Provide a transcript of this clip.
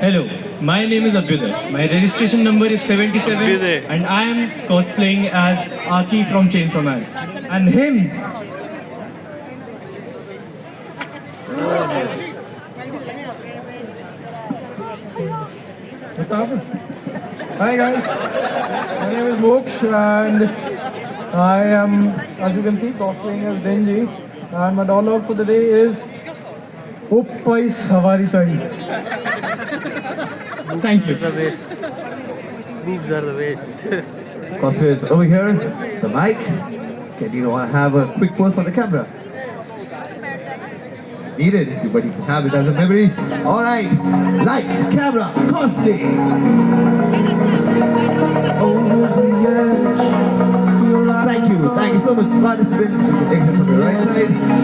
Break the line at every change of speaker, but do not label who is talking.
Hello, my name is Abhyuday. My registration number is 77
Abhyuday.
and I am cosplaying as Aki from Chainsaw Man. And him,
Hi guys, my name is Moksh and I am, as you can see, cosplaying as Denji. And my dialogue for the day is Uppais Havari Tai.
thank you.
The best. Boobs are the best.
Cosplayers over here, the mic. Can you have a quick pose for the camera? Needed, everybody can have it as a memory. Alright, lights, camera, cosplay. Over the edge, feel like thank you so much participants. You can exit from the right side.